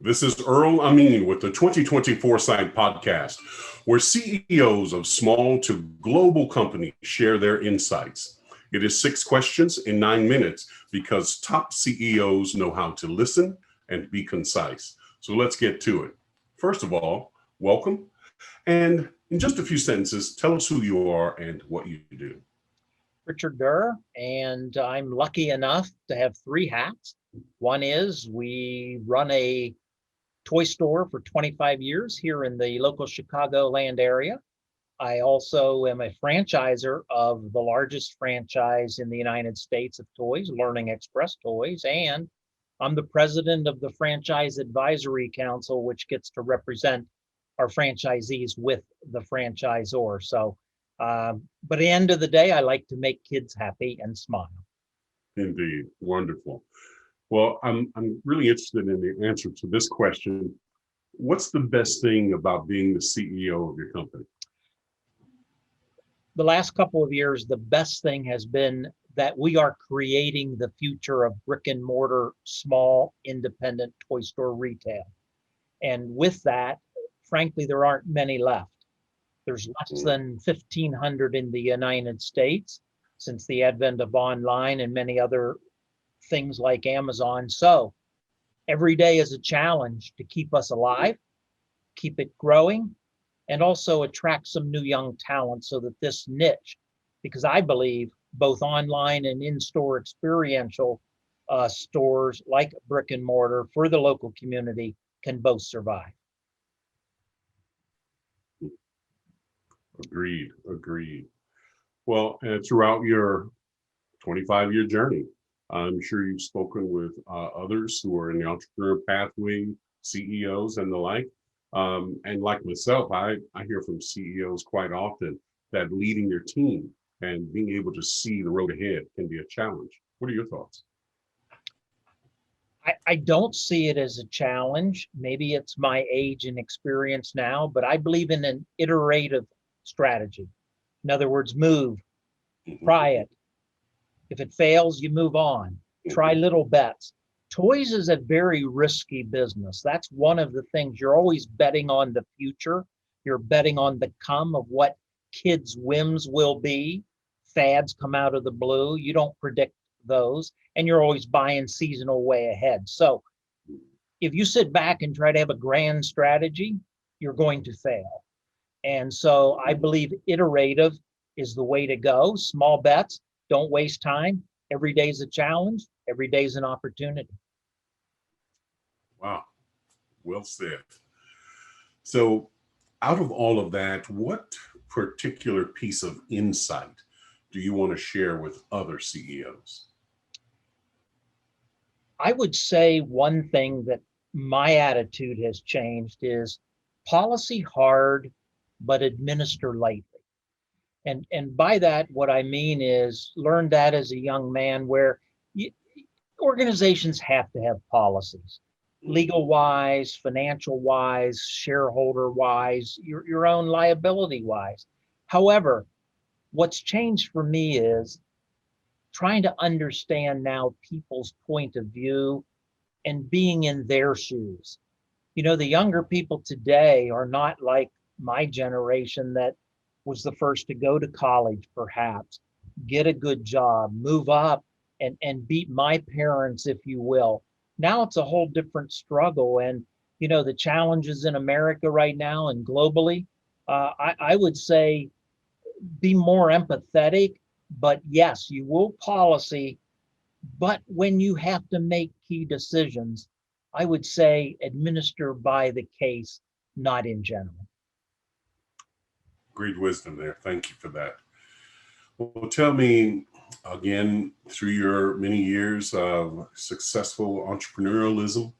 This is Earl Amin with the 2020 Foresight Podcast, where CEOs of small to global companies share their insights. It is 6 questions in 9 minutes because top CEOs know how to listen and be concise. So let's get to it. First of all, welcome. And in just a few sentences, tell us who you are and what you do. Richard Derr, and I'm lucky enough to have 3 hats. One is we run a toy store for 25 years here in the local Chicagoland area. I also am a franchiser of the largest franchise in the United States of toys, Learning Express Toys, and I'm the president of the Franchise Advisory Council, which gets to represent our franchisees with the franchisor. But at the end of the day, I like to make kids happy and smile. Indeed. Wonderful. Well, I'm really interested in the answer to this question. What's the best thing about being the CEO of your company? The last couple of years, the best thing has been that we are creating the future of brick and mortar, small, independent toy store retail. And with that, frankly, there aren't many left. There's less than 1,500 in the United States since the advent of online and many other things like Amazon. So every day is a challenge to keep us alive, keep it growing, and also attract some new young talent so that this niche, because I believe both online and in-store experiential stores like brick and mortar for the local community can both survive. Agreed. Well, throughout your 25-year journey, I'm sure you've spoken with others who are in the entrepreneur pathway, CEOs and the like. And like myself, I hear from CEOs quite often that leading your team and being able to see the road ahead can be a challenge. What are your thoughts? I don't see it as a challenge. Maybe it's my age and experience now, but I believe in an iterative strategy. In other words, move, try it. If it fails, you move on. Try little bets. Toys is a very risky business. That's one of the things. You're always betting on the future. You're betting on the come of what kids' whims will be. Fads come out of the blue. You don't predict those. And you're always buying seasonal way ahead. So if you sit back and try to have a grand strategy, you're going to fail. And so I believe iterative is the way to go. Small bets. Don't waste time. Every day is a challenge. Every day is an opportunity. Wow. Well said. So out of all of that, what particular piece of insight do you want to share with other CEOs? I would say one thing that my attitude has changed is policy hard, but administer lightly. And by that, what I mean is learn that as a young man where organizations have to have policies, legal wise, financial wise, shareholder wise, your own liability wise. However, what's changed for me is trying to understand now people's point of view and being in their shoes. You know, the younger people today are not like my generation that was the first to go to college, perhaps, get a good job, move up and beat my parents, if you will. Now it's a whole different struggle. And, you know, the challenges in America right now and globally, I would say be more empathetic, but yes, you will policy, but when you have to make key decisions, I would say administer by the case, not in general. Great wisdom there. Thank you for that. Well, tell me again, through your many years of successful entrepreneurialism,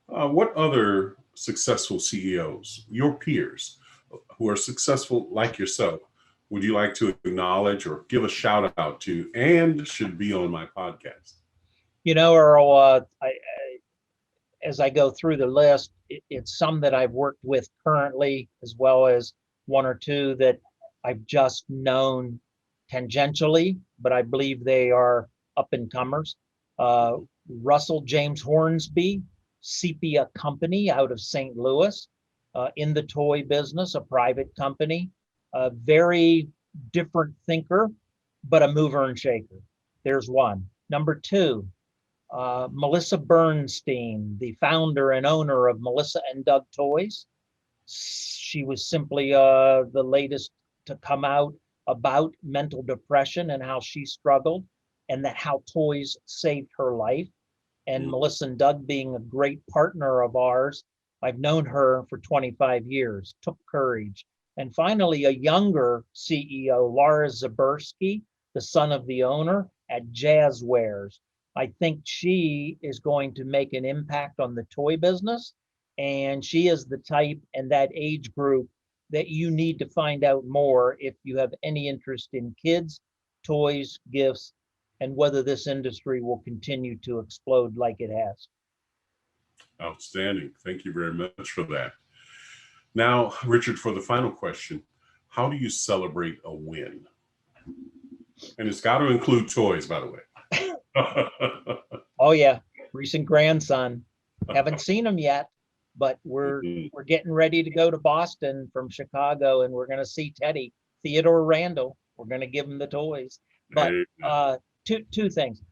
what other successful CEOs, your peers who are successful like yourself, would you like to acknowledge or give a shout out to and should be on my podcast? You know, Earl, as I go through the list, it's some that I've worked with currently, as well as one or two that I've just known tangentially, but I believe they are up and comers. Russell James Hornsby sepia company out of St. Louis, in the toy business, a private company, a very different thinker, but a mover and shaker. There's one. Number two, Melissa Bernstein, the founder and owner of Melissa and Doug Toys. She was simply the latest to come out about mental depression and how she struggled, and that how toys saved her life. And Melissa and Doug being a great partner of ours, I've known her for 25 years, took courage. And finally, a younger CEO, Laura Zabersky, the son of the owner at Jazzwares. I think she is going to make an impact on the toy business. And she is the type and that age group that you need to find out more if you have any interest in kids, toys, gifts, and whether this industry will continue to explode like it has. Outstanding. Thank you very much for that. Now, Richard, for the final question, how do you celebrate a win? And it's got to include toys, by the way. Oh yeah, recent grandson. Haven't seen him yet, but we're getting ready to go to Boston from Chicago, and we're going to see Teddy, Theodore Randall. We're going to give him the toys. But two things.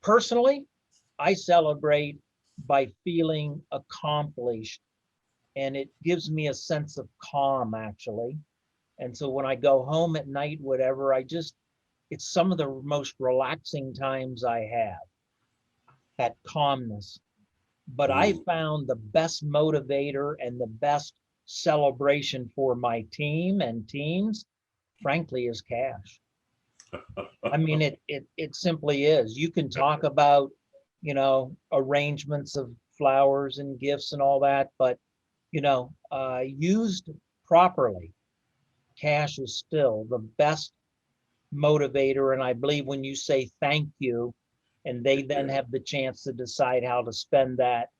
Personally, I celebrate by feeling accomplished, and it gives me a sense of calm, actually. And so when I go home at night, whatever, it's some of the most relaxing times I have, that calmness. But I found the best motivator and the best celebration for my team and teams, frankly, is cash. I mean, it simply is. You can talk about, arrangements of flowers and gifts and all that, but used properly, cash is still the best motivator. And I believe when you say thank you, and they then have the chance to decide how to spend that,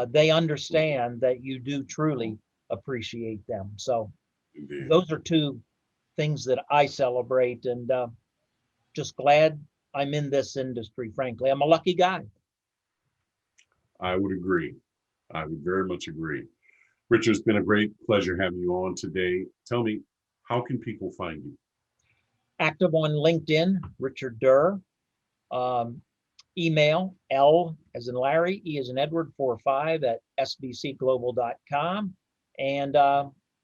they understand that you do truly appreciate them. So those are two things that I celebrate, and just glad I'm in this industry, frankly. I'm a lucky guy. I would agree. I would very much agree. Richard, it's been a great pleasure having you on today. Tell me, how can people find you? Active on LinkedIn, Richard Derr. Email L as in Larry, E as in Edward, 45 at sbcglobal.com. And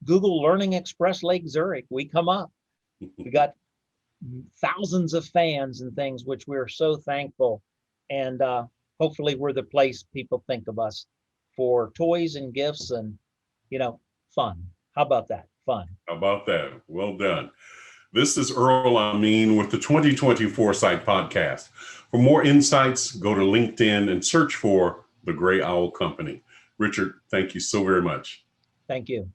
Google Learning Express Lake Zurich. We come up. We got thousands of fans and things, which we're so thankful. And hopefully we're the place people think of us for toys and gifts and, fun. How about that? Fun. How about that? Well done. This is Earl Amin with the 2020 Foresight Podcast. For more insights, go to LinkedIn and search for The Gray Owl Company. Richard, thank you so very much. Thank you.